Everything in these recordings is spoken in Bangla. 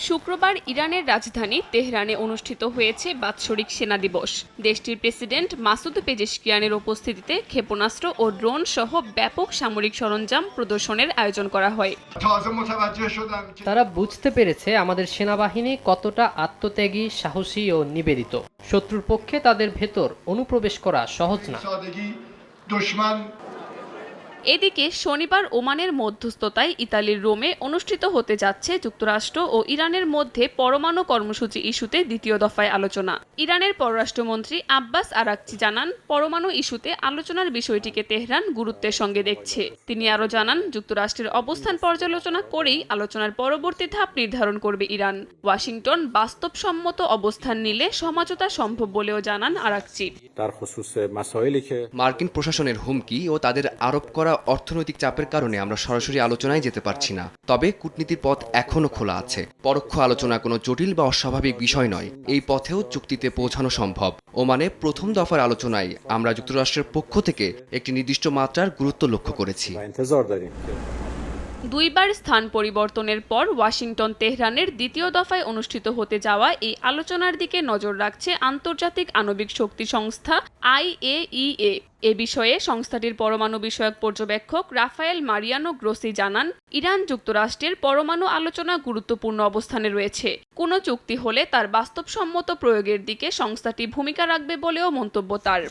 শুক্রবার ইরানের রাজধানী তেহরানে অনুষ্ঠিত হয়েছে বাৎসরিক সেনা দিবস। দেশটির প্রেসিডেন্ট মাসুদ পেজেশকিয়ানের উপস্থিতিতে ক্ষেপণাস্ত্র ও ড্রোন সহ ব্যাপক সামরিক সরঞ্জাম প্রদর্শনের আয়োজন করা হয়। তারা বুঝতে পেরেছে আমাদের সেনাবাহিনী কতটা আত্মত্যাগী, সাহসী ও নিবেদিত। শত্রুর পক্ষে তাদের ভেতর অনুপ্রবেশ করা সহজ না। এদিকে শনিবার ওমানের মধ্যস্থতায় ইতালির রোমে অনুষ্ঠিত হতে যাচ্ছে যুক্তরাষ্ট্র ও ইরানের মধ্যে পরমাণু কর্মসূচি ইস্যুতে দ্বিতীয় দফায় আলোচনা। ইরানের পররাষ্ট্রমন্ত্রী আব্বাস আরাকচি জানান, পরমাণু ইস্যুতে আলোচনার বিষয়টিকে তেহরান গুরুত্বের সঙ্গে দেখছে। তিনি আরও জানান, যুক্তরাষ্ট্রের অবস্থান পর্যালোচনা করেই আলোচনার পরবর্তী ধাপ নির্ধারণ করবে ইরান। ওয়াশিংটন বাস্তবসম্মত অবস্থান নিলে সমঝোতা সম্ভব বলেও জানান আরাকচি। মার্কিন প্রশাসনের হুমকি ও তাদের আরোপ করা অর্থনৈতিক চাপের কারণে আমরা সরাসরি আলোচনায় যেতে পারছি না। তবে কূটনীতির পথ এখনো খোলা আছে। পরোক্ষ আলোচনা কোনো জটিল বা অস্বাভাবিক বিষয় নয়। এই পথেও চুক্তিতে পৌঁছানো সম্ভব। ওমানে প্রথম দফার আলোচনায় আমরা যুক্তরাষ্ট্রের পক্ষ থেকে একটি নির্দিষ্ট মাত্রার গুরুত্ব লক্ষ্য করেছি। দুইবার স্থান পরিবর্তনের পর ওয়াশিংটন তেহরানের দ্বিতীয় দফায় অনুষ্ঠিত হতে যাওয়া এই আলোচনার দিকে নজর রাখছে আন্তর্জাতিক আণবিক শক্তি সংস্থা IAEA। এ বিষয়ে সংস্থাটির পরমাণু বিষয়ক পর্যবেক্ষক রাফায়েল মারিয়ানো গ্রোসি জানান, ইরান যুক্তরাষ্ট্রের পরমাণু আলোচনা গুরুত্বপূর্ণ অবস্থানে রয়েছে। কোনো চুক্তি হলে তার বাস্তবসম্মত প্রয়োগের দিকে সংস্থাটি ভূমিকা রাখবে বলেও মন্তব্য তার।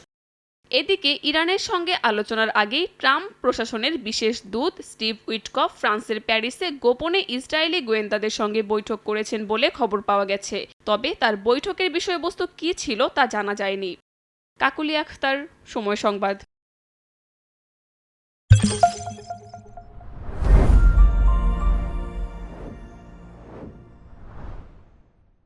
এদিকে ইরানের সঙ্গে আলোচনার আগেই ট্রাম্প প্রশাসনের বিশেষ দূত স্টিভ উইটকফ ফ্রান্সের প্যারিসে গোপনে ইসরায়েলি গোয়েন্দাদের সঙ্গে বৈঠক করেছেন বলে খবর পাওয়া গেছে। তবে তার বৈঠকের বিষয়বস্তু কী ছিল তা জানা যায়নি। কাকুলি আখতার, সময় সংবাদ।